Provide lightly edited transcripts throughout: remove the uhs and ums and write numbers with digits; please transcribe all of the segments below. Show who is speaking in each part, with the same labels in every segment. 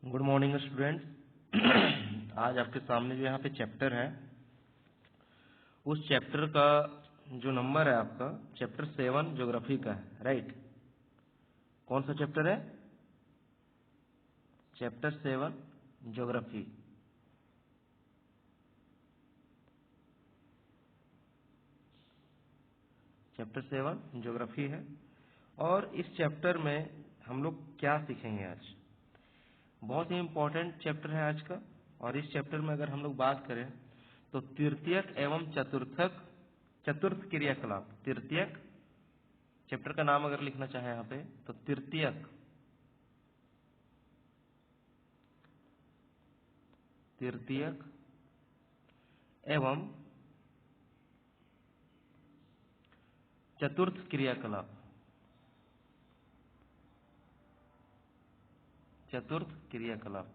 Speaker 1: Good morning students. आज आपके सामने जो यहाँ पे चैप्टर है, उस चैप्टर का जो नंबर है आपका चैप्टर 7 ज्योग्राफी का है, राइट। कौन सा चैप्टर है? Chapter 7 geography. चैप्टर 7 ज्योग्राफी है। और इस चैप्टर में हम लोग क्या सीखेंगे आज? बहुत ही इम्पोर्टेंट चैप्टर है आज का। और इस चैप्टर में अगर हम लोग बात करें तो तृतीयक एवं चतुर्थ क्रियाकलाप। तृतीयक, चैप्टर का नाम अगर लिखना चाहे यहाँ पे तो तृतीयक एवं चतुर्थ क्रियाकलाप। चतुर्थ क्रियाकलाप।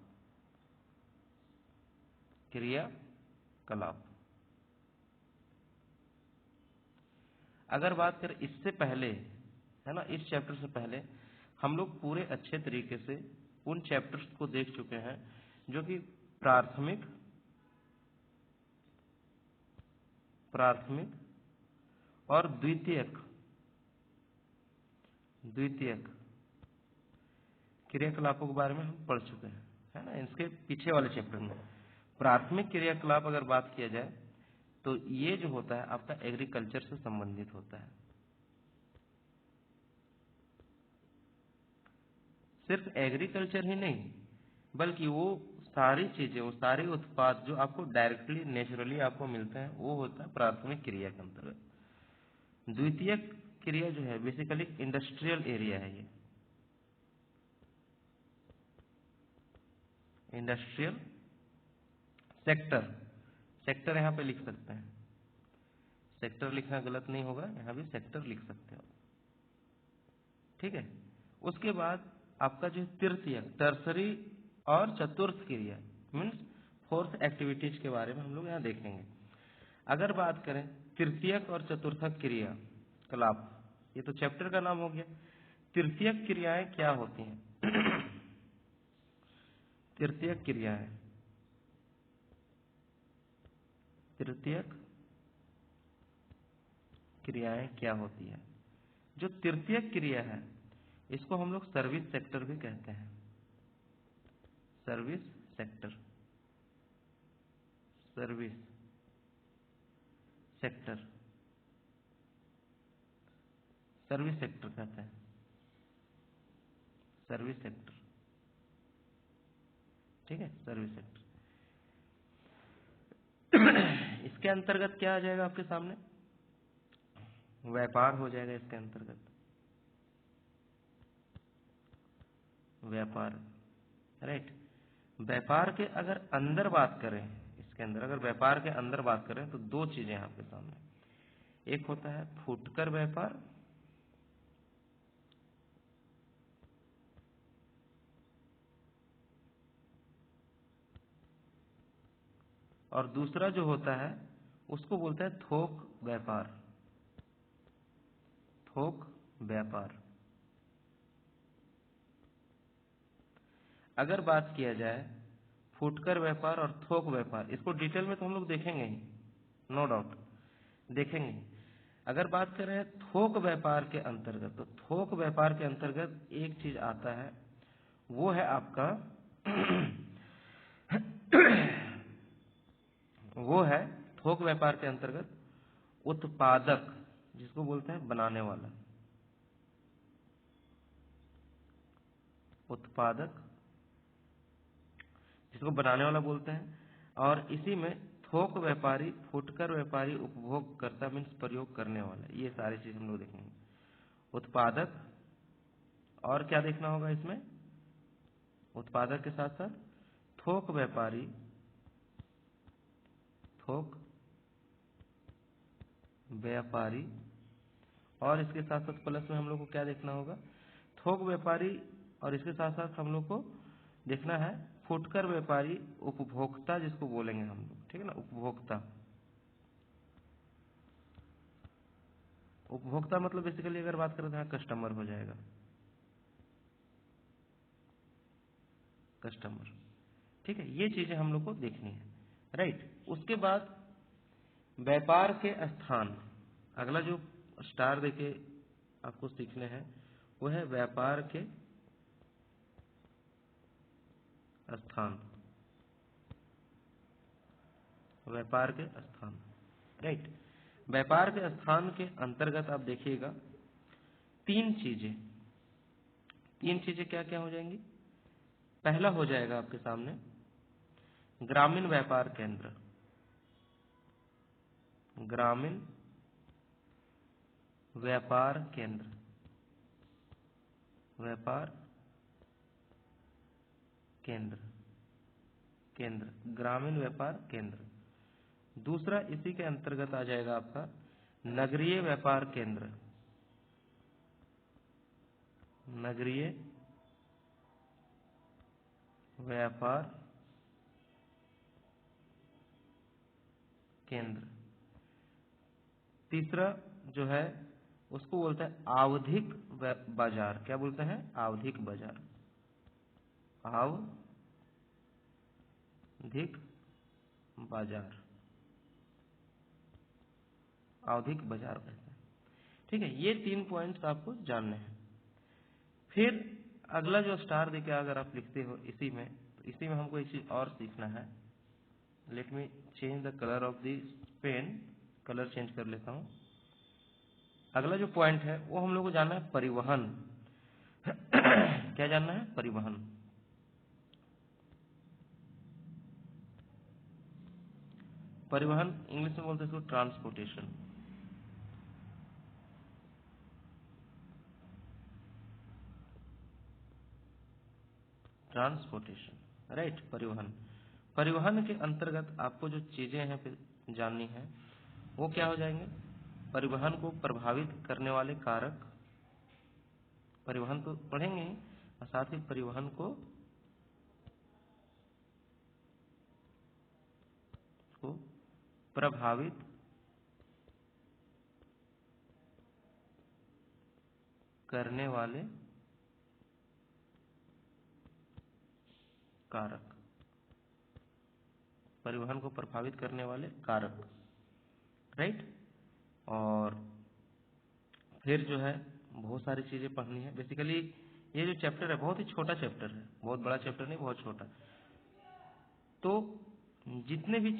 Speaker 1: अगर बात करें इससे पहले, है ना, इस चैप्टर से पहले हम लोग पूरे अच्छे तरीके से उन चैप्टर्स को देख चुके हैं जो कि प्राथमिक और द्वितीयक क्रियाकलापों के बारे में हम पढ़ चुके हैं, है ना। इसके पीछे वाले चैप्टर में प्राथमिक क्रियाकलाप अगर बात किया जाए तो ये जो होता है आपका एग्रीकल्चर से संबंधित होता है। सिर्फ एग्रीकल्चर ही नहीं, बल्कि वो सारी चीजें, वो सारे उत्पाद जो आपको डायरेक्टली नेचुरली आपको मिलते हैं, वो होता है प्राथमिक क्रिया के अंतर्गत। द्वितीय क्रिया जो है बेसिकली इंडस्ट्रियल एरिया है। ये इंडस्ट्रियल सेक्टर यहाँ पे लिख सकते हैं। सेक्टर लिखना गलत नहीं होगा, यहाँ भी सेक्टर लिख सकते हो, ठीक है। उसके बाद आपका जो तृतीय, टर्सरी और चतुर्थ क्रिया मीन्स फोर्थ एक्टिविटीज के बारे में हम लोग यहाँ देखेंगे। अगर बात करें तृतीयक और चतुर्थक क्रिया कलाप, ये तो चैप्टर का नाम हो गया। तृतीयक क्रियाएं क्या होती हैं? तृतीयक क्रियाएं क्या होती है? जो तृतीयक क्रिया है इसको हम लोग सर्विस सेक्टर भी कहते हैं। सर्विस सेक्टर कहते हैं। सर्विस सेक्टर, ठीक है, सर्विस सेक्टर। इसके अंतर्गत क्या आ जाएगा आपके सामने? व्यापार हो जाएगा इसके अंतर्गत। व्यापार, राइट। व्यापार के अगर अंदर बात करें, इसके अंदर अगर व्यापार के अंदर बात करें तो दो चीजें आपके सामने। एक होता है फुटकर व्यापार, और दूसरा जो होता है उसको बोलते हैं थोक व्यापार। अगर बात किया जाए फुटकर व्यापार और थोक व्यापार, इसको डिटेल में तो हम लोग देखेंगे ही, नो डाउट देखेंगे। अगर बात करें थोक व्यापार के अंतर्गत, तो थोक व्यापार के अंतर्गत एक चीज आता है, वो है आपका वो है थोक व्यापार के अंतर्गत उत्पादक, जिसको बोलते हैं बनाने वाला। उत्पादक जिसको बनाने वाला बोलते हैं। और इसी में थोक व्यापारी, फुटकर व्यापारी, उपभोगकर्ता मीन्स प्रयोग करने वाला। ये सारी चीज हम लोग देखेंगे। उत्पादक, और क्या देखना होगा इसमें? उत्पादक के साथ साथ थोक व्यापारी, और इसके साथ साथ प्लस में हम लोग को क्या देखना होगा? थोक व्यापारी, और इसके साथ साथ हम लोग को देखना है फुटकर व्यापारी, उपभोक्ता जिसको बोलेंगे हम लोग, ठीक है ना। उपभोक्ता मतलब बेसिकली अगर बात करें तो यहाँ कस्टमर हो जाएगा। कस्टमर। ठीक है, ये चीजें हम लोग को देखनी है, राइट। उसके बाद व्यापार के स्थान, अगला जो स्टार देके आपको सीखने हैं वो है व्यापार के स्थान, व्यापार के स्थान, राइट। व्यापार के स्थान के अंतर्गत आप देखिएगा तीन चीजें क्या क्या हो जाएंगी। पहला हो जाएगा आपके सामने ग्रामीण व्यापार केंद्र, ग्रामीण व्यापार केंद्र, व्यापार केंद्र, ग्रामीण व्यापार केंद्र। दूसरा इसी के अंतर्गत आ जाएगा आपका नगरीय व्यापार केंद्र, नगरीय व्यापार केंद्र। तीसरा जो है उसको बोलते हैं आवधिक बाजार। क्या बोलते हैं? आवधिक बाजार, आवधिक बाजार, आवधिक बाजार कहते हैं। ठीक है, ये 3 पॉइंट्स आपको जानने हैं। फिर अगला जो स्टार देके अगर आप लिखते हो इसी में, तो इसी में हमको एक चीज और सीखना है। Let me change the colour of the pen, colour change कर लेता हूं। अगला जो पॉइंट है वो हम लोग को जानना है परिवहन। क्या जानना है? परिवहन। परिवहन इंग्लिश में बोलते हैं इसको ट्रांसपोर्टेशन। Transportation, right. परिवहन के अंतर्गत आपको जो चीजें हैं फिर जाननी है वो क्या हो जाएंगे? परिवहन को प्रभावित करने वाले कारक, परिवहन तो पढ़ेंगे ही और साथ ही परिवहन को प्रभावित करने वाले कारक, परिवहन को प्रभावित करने वाले कारक, राइट। और फिर जो है बहुत सारी चीजें पढ़नी है। बेसिकली ये जो चैप्टर है बहुत ही छोटा चैप्टर है, बहुत बड़ा चैप्टर नहीं, बहुत छोटा। तो जितने भी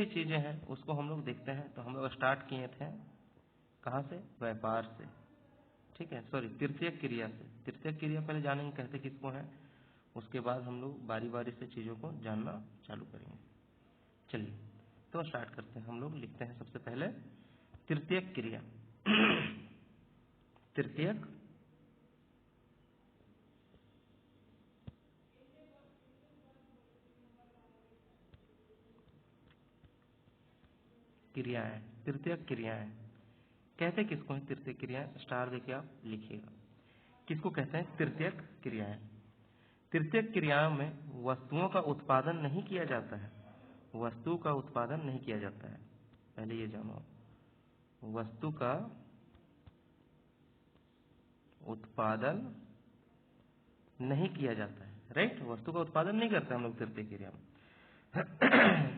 Speaker 1: चीजें हैं उसको हम लोग देखते हैं। तो हम लोग स्टार्ट किए थे कहाँ से? व्यापार से, ठीक है, सॉरी तृतीयक क्रिया से। तृतीयक क्रिया पहले जानेंगे कहते किसको है, उसके बाद हम लोग बारी बारी से चीजों को जानना चालू करेंगे। चलिए तो स्टार्ट करते हैं। हम लोग लिखते हैं सबसे पहले तृतीयक क्रिया। तृतीयक क्रियाएं, तृतीयक क्रियाएं कहते किसको है? तृतीयक क्रियाएं स्टार देके आप लिखिएगा। किसको कहते हैं? तृतीयक क्रियाएं। तृतीयक क्रियाओं में वस्तुओं का उत्पादन नहीं किया जाता है, वस्तु का उत्पादन नहीं किया जाता है। पहले ये जानो, वस्तु का उत्पादन नहीं किया जाता है, राइट। वस्तु का उत्पादन नहीं करते हम लोग तृतीय क्रिया में।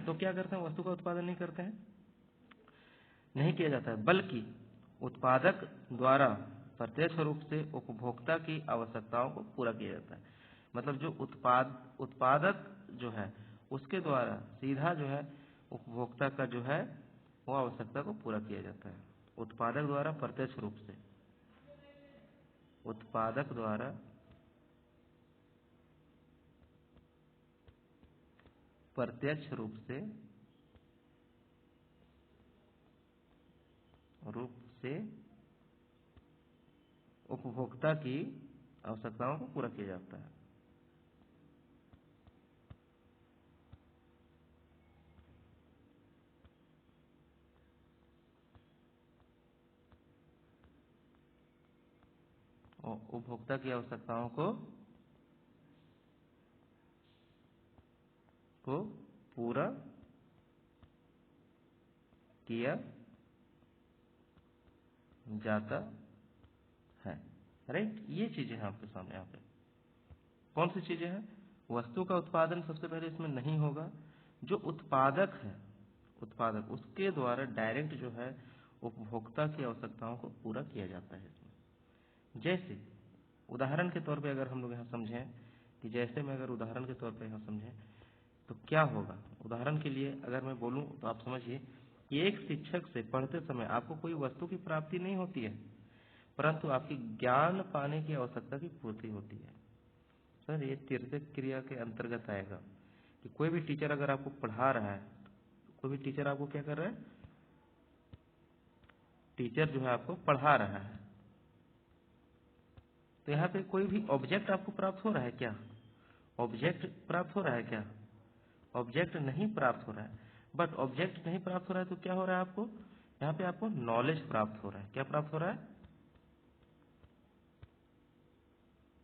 Speaker 1: तो क्या करते हैं? वस्तु का उत्पादन नहीं करते हैं, नहीं किया जाता है, बल्कि उत्पादक द्वारा प्रत्यक्ष रूप से उपभोक्ता की आवश्यकताओं को पूरा किया जाता है। मतलब जो उत्पादक जो है उसके द्वारा सीधा जो है उपभोक्ता का जो है वो आवश्यकता को पूरा किया जाता है। उत्पादक द्वारा प्रत्यक्ष रूप से, उत्पादक द्वारा प्रत्यक्ष रूप से उपभोक्ता की आवश्यकताओं को पूरा किया जाता है। और उपभोक्ता की आवश्यकताओं को पूरा किया जाता है, राइट। ये चीजें हैं आपके सामने यहाँ पे। कौन सी चीजें हैं? वस्तु का उत्पादन सबसे पहले इसमें नहीं होगा। जो उत्पादक है, उत्पादक, उसके द्वारा डायरेक्ट जो है उपभोक्ता की आवश्यकताओं को पूरा किया जाता है इसमें। जैसे उदाहरण के तौर पे अगर हम लोग यहाँ समझें कि जैसे मैं अगर उदाहरण के तौर पे यहाँ समझें तो क्या होगा। उदाहरण के लिए अगर मैं बोलूं तो आप समझिए कि एक शिक्षक से पढ़ते समय आपको कोई वस्तु की प्राप्ति नहीं होती है, परंतु आपकी ज्ञान पाने की आवश्यकता की पूर्ति होती है। सर ये तिर्यक क्रिया के अंतर्गत आएगा कि कोई भी टीचर अगर आपको पढ़ा रहा है, कोई भी टीचर आपको क्या कर रहा है, टीचर जो है आपको पढ़ा रहा है, तो यहाँ पे कोई भी ऑब्जेक्ट आपको प्राप्त हो रहा है क्या? ऑब्जेक्ट प्राप्त हो रहा है क्या? ऑब्जेक्ट नहीं प्राप्त हो रहा है। बट ऑब्जेक्ट नहीं प्राप्त हो रहा है तो क्या हो रहा है आपको? यहाँ पे आपको नॉलेज प्राप्त हो रहा है। क्या प्राप्त हो रहा है?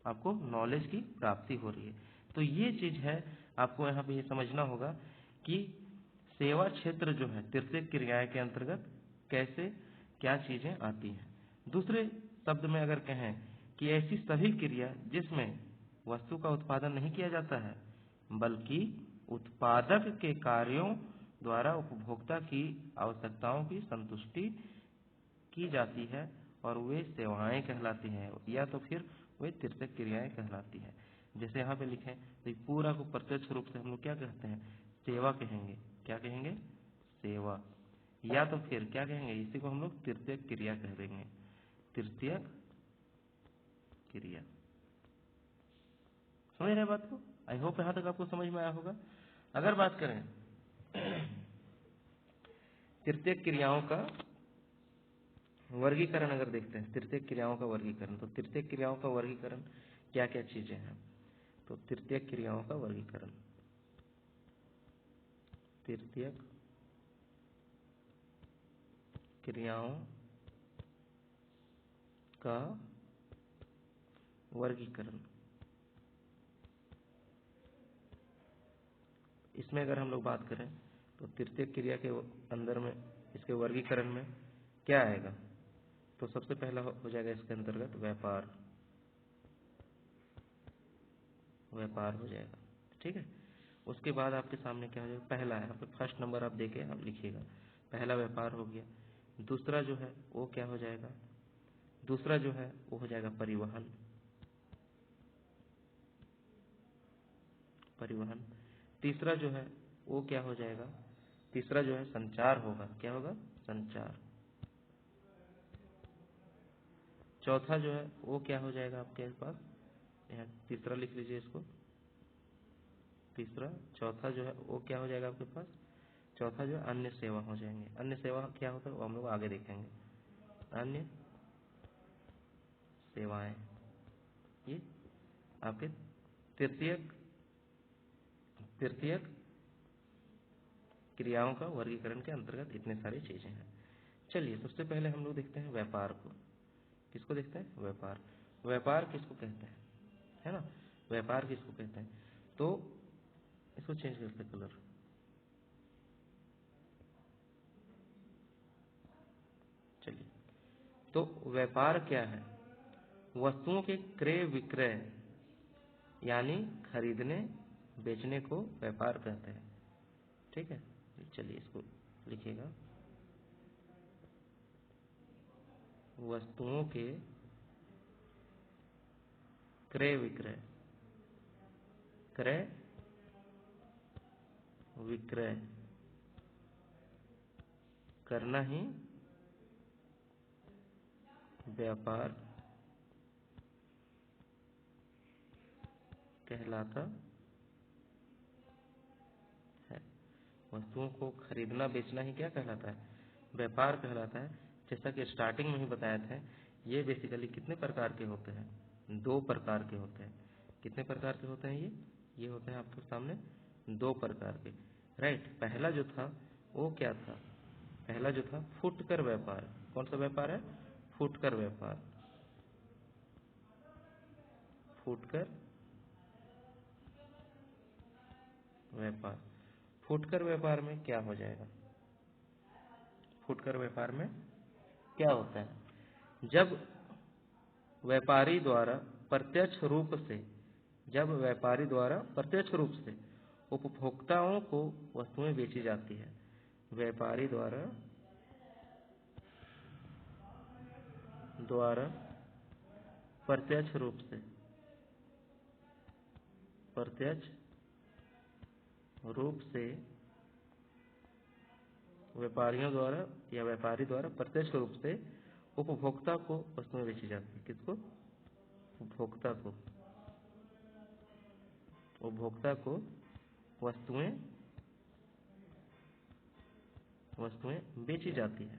Speaker 1: आपको नॉलेज की प्राप्ति हो रही है। तो ये चीज है, आपको यहाँ पे ये समझना होगा कि सेवा क्षेत्र जो है तृतीयक क्रियाएं के अंतर्गत कैसे क्या चीजें आती हैं। दूसरे शब्द में अगर कहें कि ऐसी सभी क्रिया जिसमें वस्तु का उत्पादन नहीं किया जाता है बल्कि उत्पादक के कार्यों द्वारा उपभोक्ता की आवश्यकताओं की संतुष्टि की जाती है और वे सेवाएं कहलाती हैं, या तो फिर वे तृतीयक क्रियाएं कहलाती हैं। जैसे यहाँ पे लिखें तो पूरा को प्रत्यक्ष रूप से हम लोग क्या कहते हैं? सेवा कहेंगे। क्या कहेंगे? सेवा। या तो फिर क्या कहेंगे? इसी को हम लोग तृतीयक क्रिया कह देंगे। तृतीयक क्रिया। समझ रहे बात को? आई होप यहाँ तक आपको समझ में आया होगा। अगर बात करें तृतीयक क्रियाओं का वर्गीकरण, अगर देखते हैं तृतीयक क्रियाओं का वर्गीकरण, तो तृतीयक क्रियाओं का वर्गीकरण क्या क्या चीजें हैं? तो तृतीयक क्रियाओं का वर्गीकरण, तृतीयक क्रियाओं का वर्गीकरण, इसमें अगर हम लोग बात करें तो तृतीयक क्रिया के अंदर में इसके वर्गीकरण में क्या आएगा? तो सबसे पहला हो जाएगा इसके अंतर्गत व्यापार। व्यापार हो जाएगा, ठीक है। उसके बाद आपके सामने क्या हो जाएगा? पहला है, यहाँ पे फर्स्ट नंबर आप देके आप लिखिएगा। पहला व्यापार हो गया। दूसरा जो है वो क्या हो जाएगा? दूसरा जो है वो हो जाएगा परिवहन। परिवहन। तीसरा जो है वो क्या हो जाएगा? तीसरा जो है संचार होगा। क्या होगा? संचार। चौथा जो है वो क्या हो जाएगा आपके पास? यहाँ तीसरा लिख लीजिए इसको, तीसरा। चौथा जो है वो क्या हो जाएगा आपके पास? चौथा जो है अन्य सेवा हो जाएंगे। अन्य सेवा क्या होता है वो हम लोग आगे देखेंगे। अन्य सेवाएं, ये आपके तृतीयक क्रियाओं का वर्गीकरण के अंतर्गत इतने सारी चीजें हैं। चलिए सबसे पहले हम लोग देखते हैं व्यापार को। किसको देखते हैं? व्यापार। व्यापार किसको कहते हैं, है ना? व्यापार किसको कहते हैं? तो इसको चेंज करते हैं कलर। चलिए, तो व्यापार क्या है? वस्तुओं के क्रय विक्रय यानी खरीदने बेचने को व्यापार कहते हैं, ठीक है। चलिए इसको लिखिएगा। वस्तुओं के क्रय विक्रय, क्रय विक्रय करना ही व्यापार कहलाता है। वस्तुओं को खरीदना बेचना ही क्या कहलाता है? व्यापार कहलाता है। जैसा कि स्टार्टिंग में ही बताया था, ये बेसिकली कितने प्रकार के होते हैं? 2 प्रकार के होते हैं। कितने प्रकार के होते हैं ये होते हैं आपके सामने 2 प्रकार के, राइट। पहला जो था वो क्या था? पहला जो था फुटकर व्यापार। कौन सा व्यापार है? फुटकर व्यापार। फुटकर व्यापार। फुटकर व्यापार में क्या हो जाएगा? फुटकर व्यापार में क्या होता है? जब व्यापारी द्वारा प्रत्यक्ष रूप से जब व्यापारी द्वारा प्रत्यक्ष रूप से उपभोक्ताओं को वस्तुएं बेची जाती है। व्यापारी द्वारा प्रत्यक्ष रूप से व्यापारियों द्वारा या व्यापारी द्वारा प्रत्यक्ष रूप से उपभोक्ता को वस्तुएं बेची जाती है। किसको? उपभोक्ता को वस्तुएं बेची जाती है।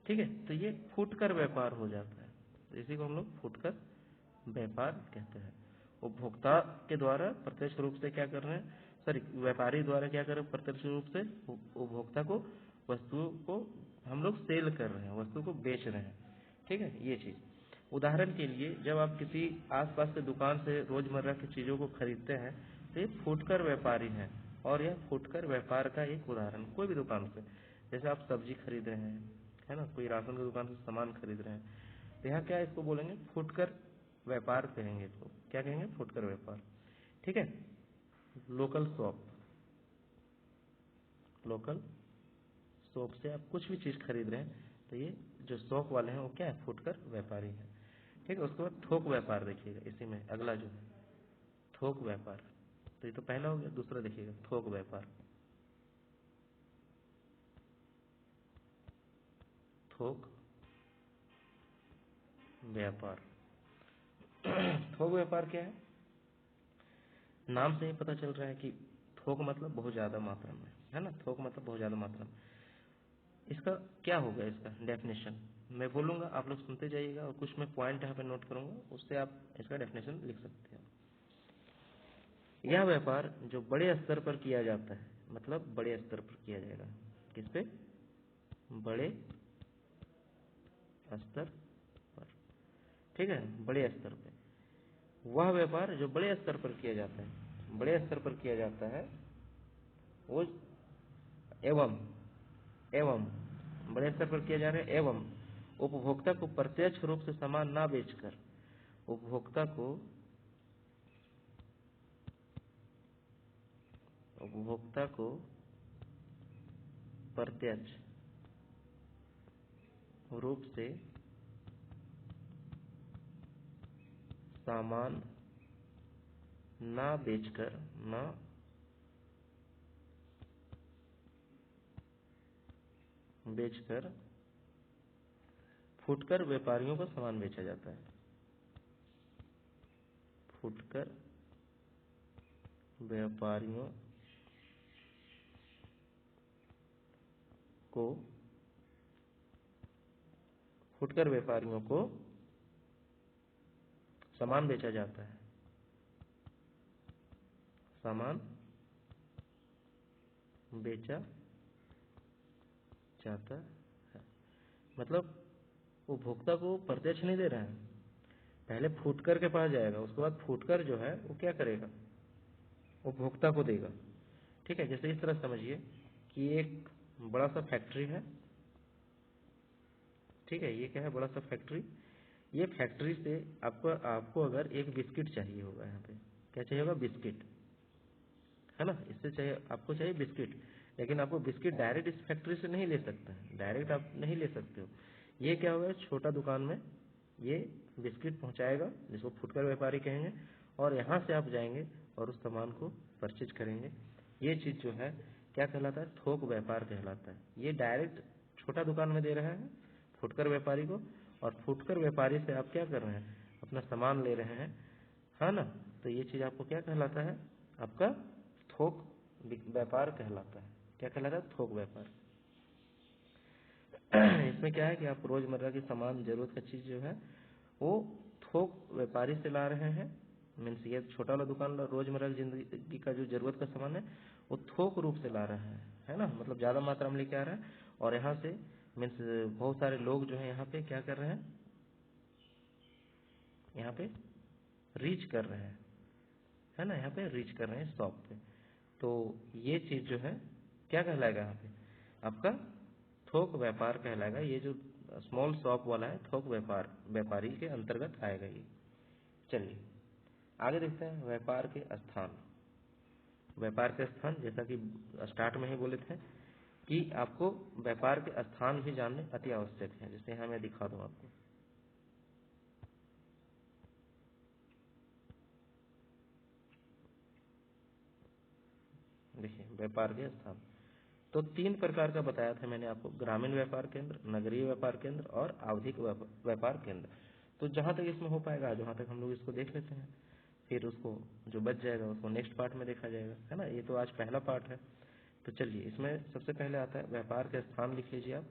Speaker 1: ठीक है, तो ये फुटकर व्यापार हो जाता है। इसी को हम लोग फुटकर व्यापार कहते हैं। उपभोक्ता के द्वारा प्रत्यक्ष रूप से क्या कर रहे हैं, व्यापारी द्वारा क्या कर रहे हैं, प्रत्यक्ष रूप से उपभोक्ता को वस्तुओं को हम लोग सेल कर रहे हैं, वस्तु को बेच रहे हैं। ठीक है, ये चीज। उदाहरण के लिए जब आप किसी आसपास के दुकान से रोजमर्रा की चीजों को खरीदते हैं तो ये फुटकर व्यापारी है, और यह फुटकर व्यापार का एक उदाहरण। कोई भी दुकान से, जैसे आप सब्जी खरीद रहे हैं, है ना, कोई राशन की दुकान से सामान खरीद रहे हैं, तो यहाँ क्या इसको बोलेंगे, फुटकर व्यापार कहेंगे। इसको क्या कहेंगे? फुटकर व्यापार। ठीक है। लोकल शॉप से आप कुछ भी चीज खरीद रहे हैं तो ये जो शॉप वाले हैं वो क्या है? फुटकर व्यापारी है। ठीक है। उसके बाद थोक व्यापार देखिएगा, इसी में अगला जो है थोक व्यापार। तो ये तो पहला हो गया। दूसरा देखिएगा थोक व्यापार। थोक व्यापार क्या है? नाम से ही पता चल रहा है कि थोक मतलब बहुत ज्यादा मात्रा में, है ना। थोक मतलब बहुत ज्यादा मात्रा में। इसका क्या होगा? इसका डेफिनेशन मैं बोलूंगा, आप लोग सुनते जाइएगा, और कुछ मैं पॉइंट यहाँ पे नोट करूंगा, उससे आप इसका डेफिनेशन लिख सकते हैं। यह व्यापार जो बड़े स्तर पर किया जाता है, मतलब बड़े स्तर पर किया जाएगा। किस पे? बड़े स्तर पर। ठीक है, बड़े स्तर पे। वह व्यापार जो बड़े स्तर पर किया जाता है, बड़े स्तर पर किया जाता है वो एवं बड़े स्तर पर किया जा रहा है, एवं उपभोक्ता को प्रत्यक्ष रूप से सामान ना बेचकर उपभोक्ता को प्रत्यक्ष रूप से सामान ना बेचकर फुटकर व्यापारियों को सामान बेचा जाता है। फुटकर व्यापारियों को सामान बेचा जाता है। सामान बेचा जाता है मतलब उपभोक्ता को प्रत्यक्ष नहीं दे रहा है, पहले फुटकर के पास जाएगा, उसके बाद फुटकर जो है वो क्या करेगा? उपभोक्ता को देगा। ठीक है। जैसे इस तरह समझिए कि एक बड़ा सा फैक्ट्री है। ठीक है, ये क्या है? बड़ा सा फैक्ट्री। ये फैक्ट्री से आपको अगर एक बिस्किट चाहिए होगा, यहाँ पे क्या चाहिए होगा? बिस्किट, है ना। इससे चाहिए, आपको चाहिए बिस्किट, लेकिन आपको बिस्किट डायरेक्ट इस फैक्ट्री से नहीं ले सकते हैं, डायरेक्ट आप नहीं ले सकते हो। ये क्या होगा? छोटा दुकान में ये बिस्किट पहुंचाएगा, जिसको फुटकर व्यापारी कहेंगे, और यहाँ से आप जाएंगे और उस सामान को परचेज करेंगे। ये चीज जो है क्या कहलाता है? थोक व्यापार कहलाता है। ये डायरेक्ट छोटा दुकान में दे रहा है फुटकर व्यापारी को, और फुटकर व्यापारी से आप क्या कर रहे हैं? अपना सामान ले रहे हैं, है ना। तो ये चीज आपको क्या कहलाता है? आपका थोक व्यापार कहलाता है। क्या कहलाता है? थोक व्यापार। इसमें क्या है कि आप रोजमर्रा की सामान, जरूरत का चीज जो है वो थोक व्यापारी से ला रहे हैं। मीन्स ये छोटा वाला दुकान रोजमर्रा की जिंदगी का जो जरूरत का सामान है वो थोक रूप से ला रहा है ना, मतलब ज्यादा मात्रा में लेके आ रहा है। और यहाँ से मीन्स बहुत सारे लोग जो है यहाँ पे क्या कर रहे हैं? यहाँ पे रीच कर रहे हैं, है ना। यहाँ पे रीच कर रहे हैं शॉप पे। तो ये चीज जो है क्या कहलाएगा? यहाँ पे आपका थोक व्यापार कहलाएगा। ये जो स्मॉल शॉप वाला है थोक व्यापारी के अंतर्गत आएगा ये। चलिए आगे देखते हैं व्यापार के स्थान। व्यापार के स्थान, जैसा कि स्टार्ट में ही बोले थे कि आपको व्यापार के स्थान भी जानने अति आवश्यक है। जैसे यहाँ मैं दिखा दूं आपको, देखिए व्यापार के स्थान तो 3 प्रकार का बताया था मैंने आपको, ग्रामीण व्यापार केंद्र, नगरीय व्यापार केंद्र और आवधिक व्यापार केंद्र। तो जहां तक इसमें हो पाएगा, जहां तक हम लोग इसको देख लेते हैं, फिर उसको जो बच जाएगा उसको नेक्स्ट पार्ट में देखा जाएगा, है ना। ये तो आज पहला पार्ट है। तो चलिए इसमें सबसे पहले आता है व्यापार के स्थान। लिख लीजिए आप,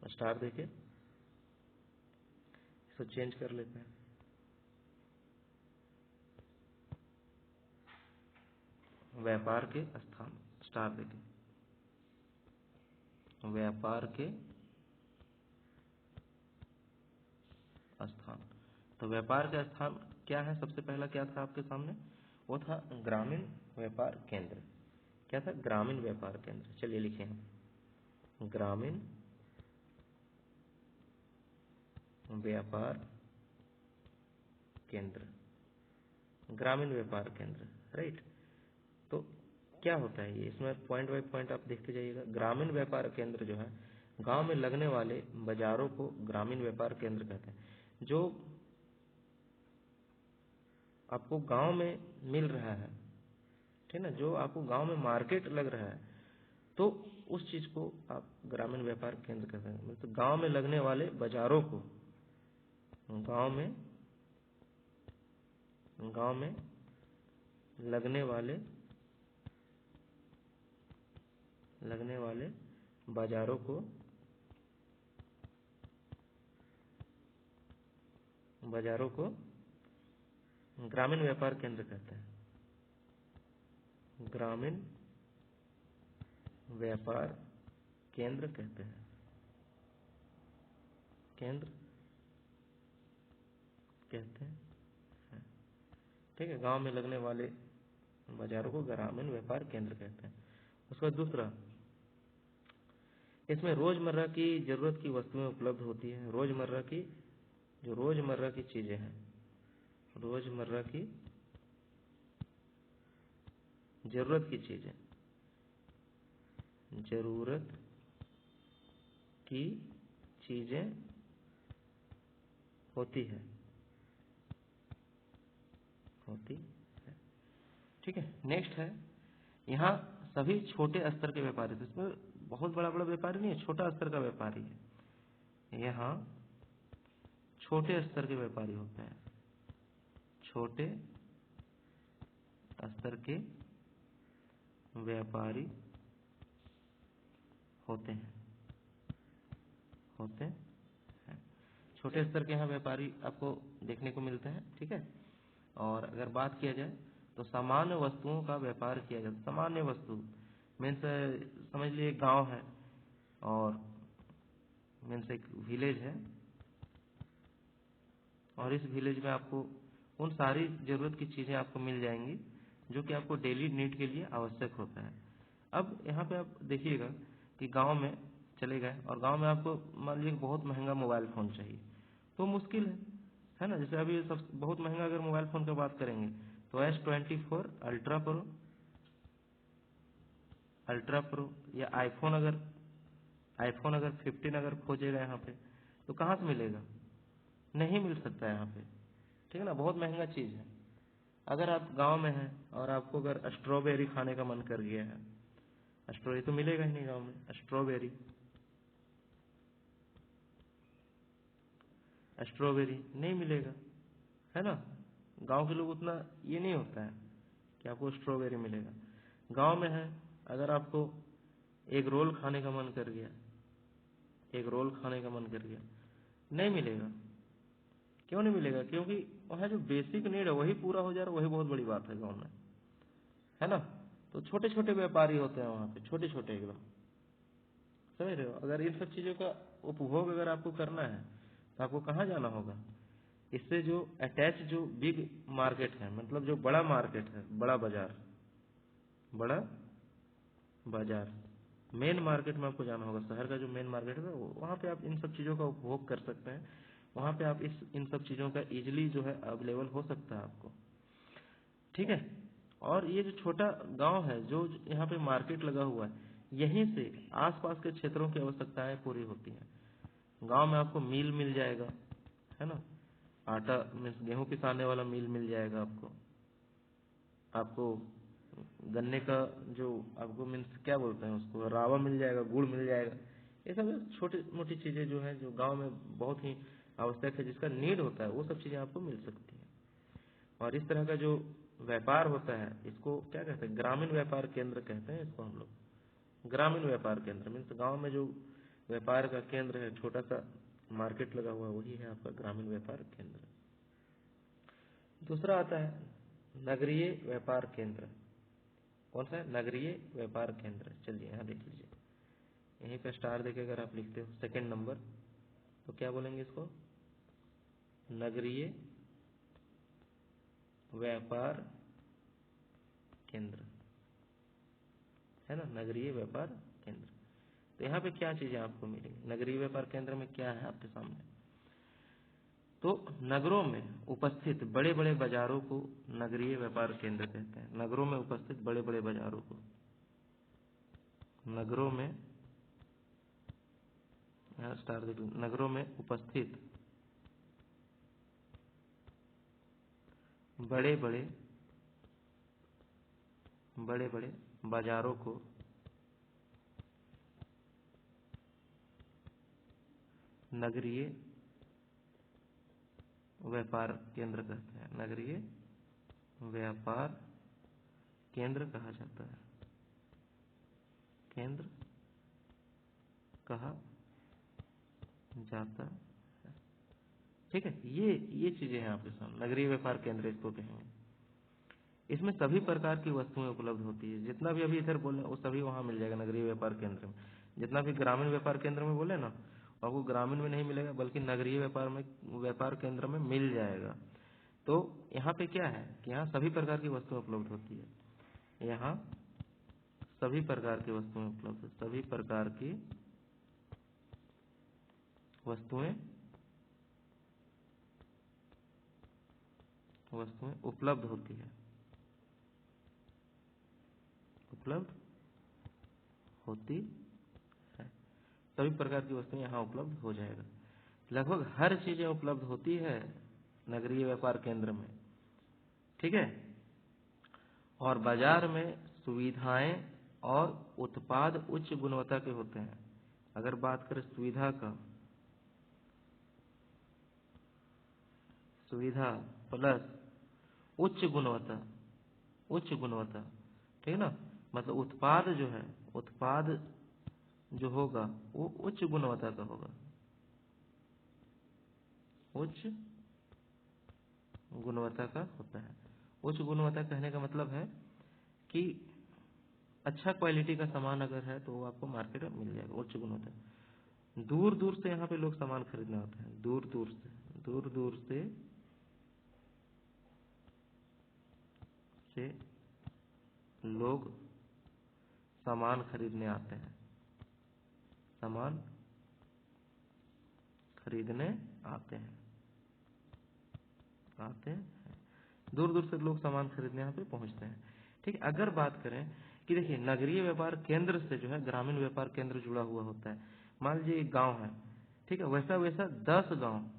Speaker 1: स्टार देके इसको चेंज कर लेते हैं। व्यापार के स्थान, स्टार देके, व्यापार के स्थान। तो व्यापार का स्थान क्या है? सबसे पहला क्या था आपके सामने? वो था ग्रामीण व्यापार केंद्र। क्या था? ग्रामीण व्यापार केंद्र। चलिए लिखें हम, ग्रामीण व्यापार केंद्र, ग्रामीण व्यापार केंद्र, राइट। तो क्या होता है ये? इसमें पॉइंट बाय पॉइंट आप देखते जाइएगा। ग्रामीण व्यापार केंद्र जो है, गांव में लगने वाले बाजारों को ग्रामीण व्यापार केंद्र कहते हैं। जो आपको गांव में मिल रहा है, ठीक ना, जो आपको गांव में मार्केट लग रहा है, तो उस चीज को आप ग्रामीण व्यापार केंद्र कहते हैं। मतलब गांव में लगने वाले बाजारों को, गांव में लगने वाले बाजारों को ग्रामीण व्यापार केंद्र कहते हैं। ग्रामीण व्यापार केंद्र कहते हैं, केंद्र कहते हैं, ठीक है। गांव में लगने वाले बाजारों को ग्रामीण व्यापार केंद्र कहते हैं। उसका दूसरा, इसमें रोजमर्रा की जरूरत की वस्तुएं उपलब्ध होती है। रोजमर्रा की चीजें हैं, रोजमर्रा की जरूरत की चीजें, जरूरत की चीजें होती है, ठीक है। नेक्स्ट है, यहाँ सभी छोटे स्तर के व्यापारी, तो इसमें बहुत बड़ा व्यापारी नहीं है, छोटा स्तर का व्यापारी है। यहाँ छोटे स्तर के व्यापारी होते हैं, छोटे स्तर के व्यापारी होते हैं। छोटे स्तर के यहाँ व्यापारी आपको देखने को मिलते हैं, ठीक है। और अगर बात किया जाए तो सामान्य वस्तुओं का व्यापार किया जाता है। सामान्य वस्तु मीन्स समझ लीजिए गांव है और मीन्स एक विलेज है, और इस विलेज में आपको उन सारी जरूरत की चीजें आपको मिल जाएंगी जो कि आपको डेली नीड के लिए आवश्यक होता है। अब यहाँ पे आप देखिएगा कि गांव में चले गए और गांव में आपको मान लीजिए बहुत महंगा मोबाइल फोन चाहिए, तो मुश्किल है ना। जैसे अभी सब बहुत महंगा अगर मोबाइल फोन की बात करेंगे तो S24 अल्ट्रा प्रो या आईफोन अगर 15 अगर खोजेगा यहाँ पे तो कहाँ से मिलेगा? नहीं मिल सकता है यहाँ पे, ठीक है ना, बहुत महंगा चीज है। अगर आप गांव में हैं और आपको अगर स्ट्रॉबेरी खाने का मन कर गया है, स्ट्रॉबेरी तो मिलेगा ही नहीं गांव में, स्ट्रॉबेरी नहीं मिलेगा, है ना। गांव के लोग उतना ये नहीं होता है कि आपको स्ट्रॉबेरी मिलेगा। गांव में है, अगर आपको एक रोल खाने का मन कर गया, नहीं मिलेगा। क्यों नहीं मिलेगा? क्योंकि वहाँ जो बेसिक नीड है वही पूरा हो जा रहा है, वही बहुत बड़ी बात है गाँव में, है ना। तो छोटे छोटे व्यापारी होते हैं वहाँ पे, छोटे छोटे एकदम, समझ रहे हो। अगर इन सब चीजों का उपभोग अगर आपको करना है तो आपको कहाँ जाना होगा? इससे जो अटैच जो बिग मार्केट है, मतलब जो बड़ा मार्केट है, बड़ा बाजार, मेन मार्केट में आपको जाना होगा, शहर का जो मेन मार्केट है वहाँ पे आप इन सब चीज़ों का उपभोग कर सकते हैं। वहाँ पे आप इन सब चीज़ों का इजीली जो है अवेलेबल हो सकता है आपको, ठीक है। और ये जो छोटा गांव है, जो यहाँ पे मार्केट लगा हुआ है, यहीं से आसपास के क्षेत्रों की आवश्यकताएं पूरी होती हैं। गांव में आपको मिल मिल जाएगा, है ना, आटा मीन्स गेहूं पिसाने वाला मिल मिल जाएगा आपको गन्ने का जो आपको मीन्स क्या बोलते हैं उसको, रावा मिल जाएगा, गुड़ मिल जाएगा। ये सब छोटी मोटी चीज़ें जो है जो गांव में बहुत ही आवश्यक है, जिसका नीड होता है, वो सब चीज़ें आपको मिल सकती हैं। और इस तरह का जो व्यापार होता है, इसको क्या कहते हैं, ग्रामीण व्यापार केंद्र कहते हैं इसको हम लोग। ग्रामीण व्यापार केंद्र मीन्स गांव में जो व्यापार का केंद्र है, छोटा सा मार्केट लगा हुआ, वही है आपका ग्रामीण व्यापार केंद्र। दूसरा आता है नगरीय व्यापार केंद्र। कौन सा है? नगरीय व्यापार केंद्र। चलिए यहाँ देख लीजिए, यहीं पे स्टार देके अगर आप लिखते हो सेकंड नंबर, तो क्या बोलेंगे इसको? नगरीय व्यापार केंद्र, है ना, नगरीय व्यापार केंद्र। तो यहाँ पे क्या चीजें आपको मिलेंगी नगरीय व्यापार केंद्र में? क्या है आपके सामने? तो नगरों में उपस्थित बड़े बड़े बाजारों को नगरीय व्यापार केंद्र कहते हैं। नगरों में उपस्थित बड़े बड़े बाजारों को, नगरों में, यहाँ स्टार देख लो, नगरों में उपस्थित बड़े बड़े बाजारों को नगरीय व्यापार केंद्र कहते हैं। नगरीय व्यापार केंद्र कहा जाता है, केंद्र कहा जाता है, ठीक है। ये चीजें हैं आपके सामने, नगरीय व्यापार केंद्र इसको कहेंगे। इसमें सभी प्रकार की वस्तुएं उपलब्ध होती है। जितना भी अभी इधर बोले वो सभी वहाँ मिल जाएगा नगरीय व्यापार केंद्र में। जितना भी ग्रामीण व्यापार केंद्र में बोले ना, और वो ग्रामीण में नहीं मिलेगा, बल्कि नगरीय व्यापार केंद्र में मिल जाएगा। तो यहाँ पे क्या है कि यहाँ सभी प्रकार की वस्तुएं उपलब्ध होती है। यहाँ सभी प्रकार की वस्तुएं उपलब्ध, सभी प्रकार की वस्तुएं उपलब्ध होती है, उपलब्ध होती है। सभी प्रकार की वस्तुएं यहाँ उपलब्ध हो जाएगा। लगभग हर चीजें उपलब्ध होती है नगरीय व्यापार केंद्र में, ठीक है। और बाजार में सुविधाएं और उत्पाद उच्च गुणवत्ता के होते हैं। अगर बात करें सुविधा प्लस उच्च गुणवत्ता, ठीक है ना, मतलब उत्पाद जो होगा वो उच्च गुणवत्ता का होगा। उच्च गुणवत्ता का होता है। उच्च गुणवत्ता कहने का मतलब है कि अच्छा क्वालिटी का सामान अगर है तो वो आपको मार्केट में मिल जाएगा, उच्च गुणवत्ता। दूर दूर से यहाँ पे लोग सामान खरीदने आते हैं, दूर दूर से लोग सामान खरीदने आते हैं, सामान खरीदने आते हैं दूर दूर से लोग सामान खरीदने यहाँ पे पहुंचते हैं, ठीक है। अगर बात करें कि देखिए नगरीय व्यापार केंद्र से जो है ग्रामीण व्यापार केंद्र जुड़ा हुआ होता है। मान लीजिए एक गांव है, ठीक है, वैसा 10 गांव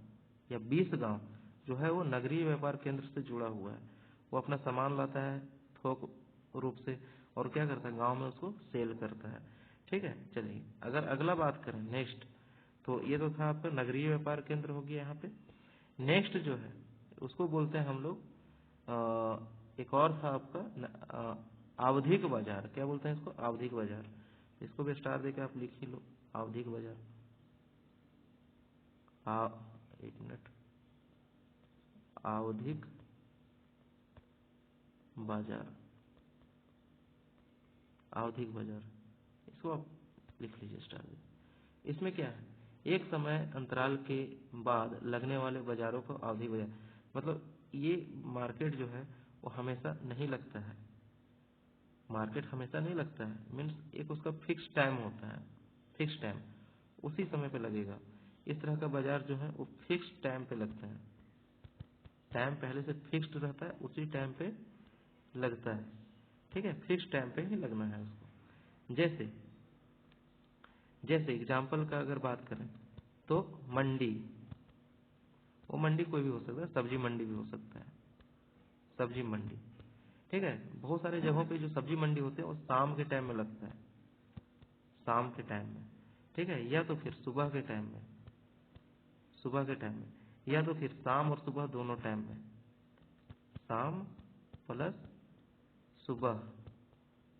Speaker 1: या 20 गांव जो है वो नगरीय व्यापार केंद्र से जुड़ा हुआ है। वो अपना सामान लाता है थोक रूप से और क्या करता है, गांव में उसको सेल करता है, ठीक है। चलिए अगर अगला बात करें नेक्स्ट, तो ये तो था आपका नगरीय व्यापार केंद्र हो गया। यहाँ पे नेक्स्ट जो है उसको बोलते हैं हम लोग, एक और था आपका आवधिक बाजार। क्या बोलते हैं इसको? आवधिक बाजार। इसको भी स्टार देके आप लिख ही लो, आवधिक बाजार। एक मिनट, आवधिक बाजार, आवधिक बाजार, इसको आप लिख लीजिए स्टार दे। इसमें क्या है, एक समय अंतराल के बाद लगने वाले बाजारों को आवधिक बाजार, मतलब ये मार्केट जो है वो हमेशा नहीं लगता है, मार्केट हमेशा नहीं लगता है, मीन्स एक उसका फिक्स टाइम होता है, फिक्स टाइम, उसी समय पे लगेगा। इस तरह का बाजार जो है वो फिक्स टाइम पे लगता है, टाइम पहले से फिक्स्ड रहता है, उसी टाइम पे लगता है। ठीक है, फिक्स टाइम पे ही लगना है उसको। जैसे जैसे एग्जाम्पल का अगर बात करें तो मंडी, वो मंडी कोई भी हो सकता है, सब्जी मंडी भी हो सकता है, सब्जी मंडी। ठीक है, बहुत सारे जगहों पे जो सब्जी मंडी होते हैं वो शाम के टाइम में लगता है, शाम के टाइम में। ठीक है, या तो फिर सुबह के टाइम में, सुबह के टाइम में, या तो फिर शाम और सुबह दोनों टाइम में, शाम प्लस सुबह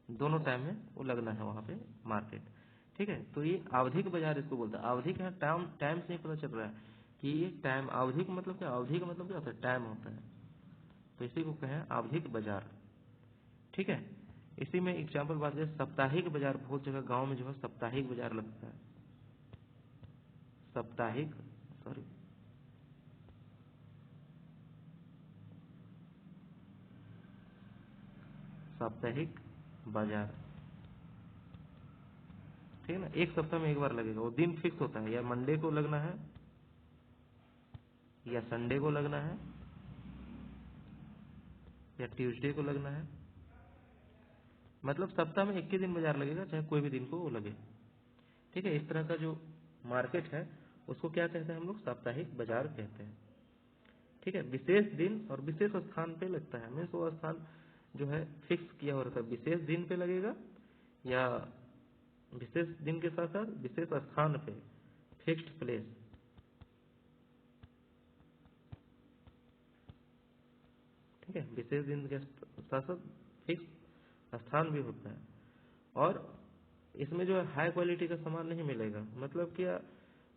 Speaker 1: दोनों टाइम में वो लगना है वहाँ पे मार्केट। ठीक है, तो ये आवधिक बाजार इसको बोलता है। आवधिक है, टाइम, टाइम से ही पता चल रहा है कि ये टाइम, आवधिक मतलब क्या, अवधि का मतलब क्या होता है, टाइम होता है, तो इसी को कहें आवधिक बाजार। ठीक है, इसी में एग्जाम्पल बात करें साप्ताहिक बाजार, बहुत जगह गांव में जो है साप्ताहिक बाजार लगता है, साप्ताहिक, सॉरी साप्ताहिक बाजार। ठीक है ना, एक सप्ताह में एक बार लगेगा, वो दिन फिक्स होता है, या मंडे को लगना है, या संडे को लगना है, या ट्यूसडे को लगना है, मतलब सप्ताह में एक ही दिन बाजार लगेगा, चाहे कोई भी दिन को वो लगे। ठीक है, इस तरह का जो मार्केट है उसको क्या कहते हैं हम लोग, साप्ताहिक बाजार कहते हैं। ठीक है, विशेष दिन और विशेष स्थान पे लगता है, मीन्स वो स्थान जो है फिक्स किया हो रहता है, विशेष दिन पे लगेगा, या विशेष दिन के साथ साथ विशेष स्थान पे, फिक्स्ड प्लेस। ठीक है, विशेष दिन के साथ साथ फिक्स स्थान भी होता है। और इसमें जो है हाई क्वालिटी का सामान नहीं मिलेगा, मतलब क्या,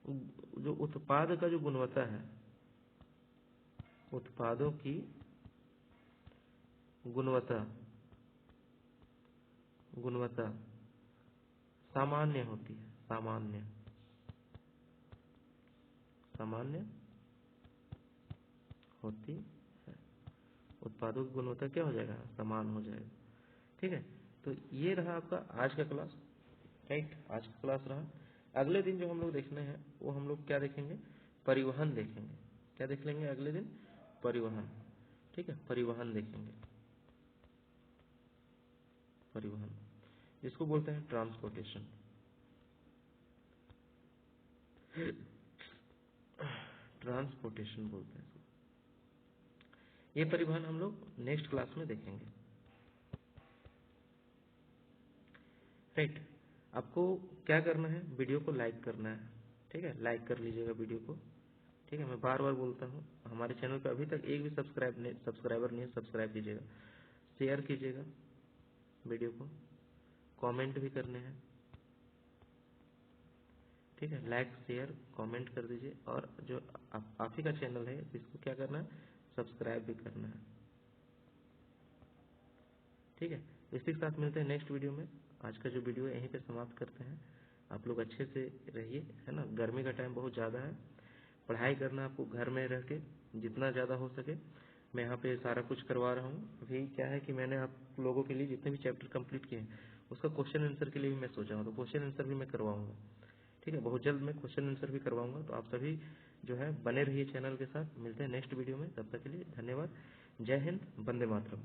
Speaker 1: जो उत्पाद का जो गुणवत्ता है, उत्पादों की गुणवत्ता, गुणवत्ता सामान्य होती है, सामान्य, सामान्य होती है। उत्पादों की गुणवत्ता क्या हो जाएगा, समान हो जाएगा। ठीक है, तो ये रहा आपका आज का क्लास। राइट, आज का क्लास रहा। अगले दिन जो हम लोग देखने हैं वो हम लोग क्या देखेंगे, परिवहन देखेंगे। क्या देख लेंगे अगले दिन, परिवहन। ठीक है, परिवहन देखेंगे, परिवहन, इसको बोलते हैं ट्रांसपोर्टेशन, ट्रांसपोर्टेशन बोलते हैं इसको। ये परिवहन हम लोग नेक्स्ट क्लास में देखेंगे। राइट, आपको क्या करना है, वीडियो को लाइक करना है। ठीक है, लाइक कर लीजिएगा वीडियो को। ठीक है, मैं बार बार बोलता हूँ, हमारे चैनल पर अभी तक एक भी सब्सक्राइबर नहीं है, सब्सक्राइब कीजिएगा, शेयर कीजिएगा वीडियो को, कमेंट भी करने हैं। ठीक है, लाइक शेयर कमेंट कर दीजिए, और जो आप ही का चैनल है इसको क्या करना है, सब्सक्राइब भी करना है। ठीक है, इसी के साथ मिलते हैं नेक्स्ट वीडियो में। आज का जो वीडियो है यहीं पे समाप्त करते हैं। आप लोग अच्छे से रहिए, है ना, गर्मी का टाइम बहुत ज़्यादा है, पढ़ाई करना आपको घर में रह के जितना ज़्यादा हो सके। मैं यहाँ पे सारा कुछ करवा रहा हूँ। अभी क्या है कि मैंने आप लोगों के लिए जितने भी चैप्टर कंप्लीट किए हैं उसका क्वेश्चन आंसर के लिए भी मैं सोचा हूँ, तो क्वेश्चन आंसर भी मैं करवाऊंगा। ठीक है, बहुत जल्द मैं क्वेश्चन आंसर भी करवाऊंगा, तो आप सभी जो है बने रहिए चैनल के साथ। मिलते हैं नेक्स्ट वीडियो में, तब तक के लिए धन्यवाद। जय हिंद, वंदे मातरम।